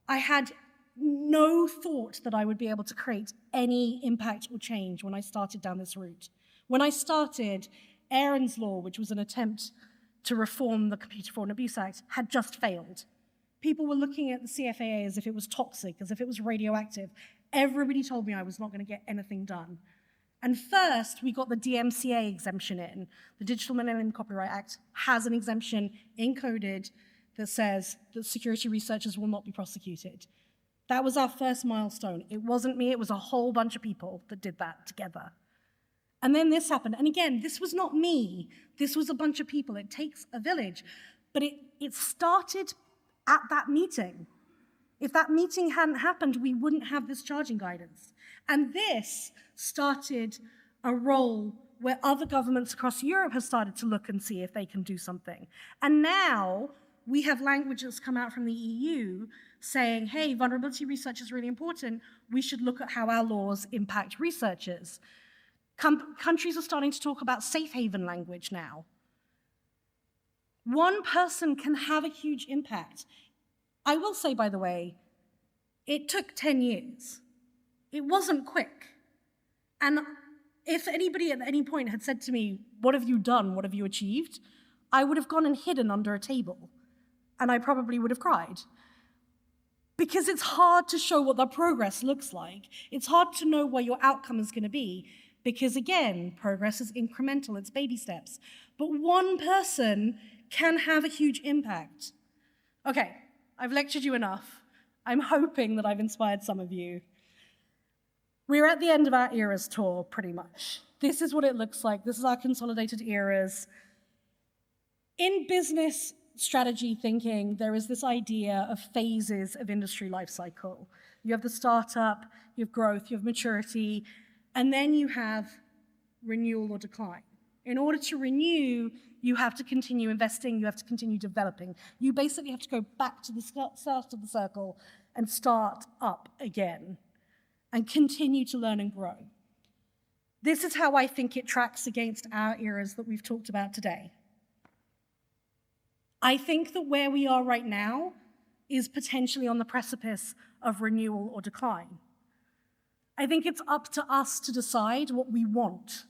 I had no thought that I would be able to create any impact or change when I started down this route. When I started, Aaron's Law, which was an attempt to reform the Computer Fraud and Abuse Act, had just failed. People were looking at the CFAA as if it was toxic, as if it was radioactive. Everybody told me I was not going to get anything done. And first, we got the DMCA exemption in. The Digital Millennium Copyright Act has an exemption encoded that says that security researchers will not be prosecuted. That was our first milestone. It wasn't me, it was a whole bunch of people that did that together. And then this happened. And again, this was not me. This was a bunch of people. It takes a village. But it started at that meeting. If that meeting hadn't happened, we wouldn't have this charging guidance. And this started a role where other governments across Europe have started to look and see if they can do something. And now we have language that's come out from the EU saying, hey, vulnerability research is really important. We should look at how our laws impact researchers. Countries are starting to talk about safe haven language now. One person can have a huge impact. I will say, by the way, it took 10 years. It wasn't quick. And if anybody at any point had said to me, what have you done, what have you achieved? I would have gone and hidden under a table, and I probably would have cried. Because it's hard to show what the progress looks like. It's hard to know where your outcome is going to be, because again, progress is incremental, it's baby steps. But one person can have a huge impact. Okay, I've lectured you enough. I'm hoping that I've inspired some of you. We're at the end of our eras tour, pretty much. This is what it looks like. This is our consolidated eras. In business strategy thinking, there is this idea of phases of industry life cycle. You have the startup, you have growth, you have maturity, and then you have renewal or decline. In order to renew, you have to continue investing, you have to continue developing. You basically have to go back to the start of the circle and start up again and continue to learn and grow. This is how I think it tracks against our eras that we've talked about today. I think that where we are right now is potentially on the precipice of renewal or decline. I think it's up to us to decide what we want.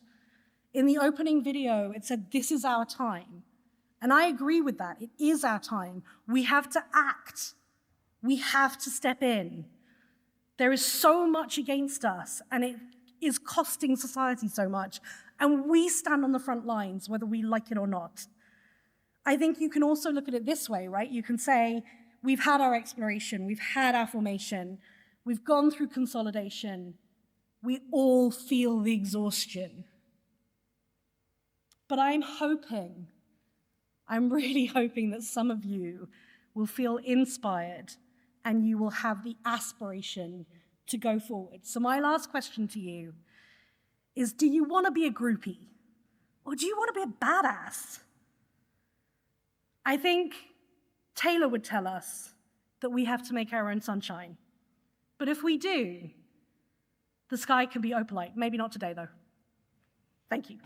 In the opening video, it said, this is our time. And I agree with that. It is our time. We have to act. We have to step in. There is so much against us, and it is costing society so much. And we stand on the front lines, whether we like it or not. I think you can also look at it this way, right? You can say, we've had our exploration, we've had our formation, we've gone through consolidation, we all feel the exhaustion. But I'm really hoping that some of you will feel inspired and you will have the aspiration to go forward. So my last question to you is, do you want to be a groupie? Or do you want to be a badass? I think Taylor would tell us that we have to make our own sunshine. But if we do, the sky can be opalite. Maybe not today, though. Thank you.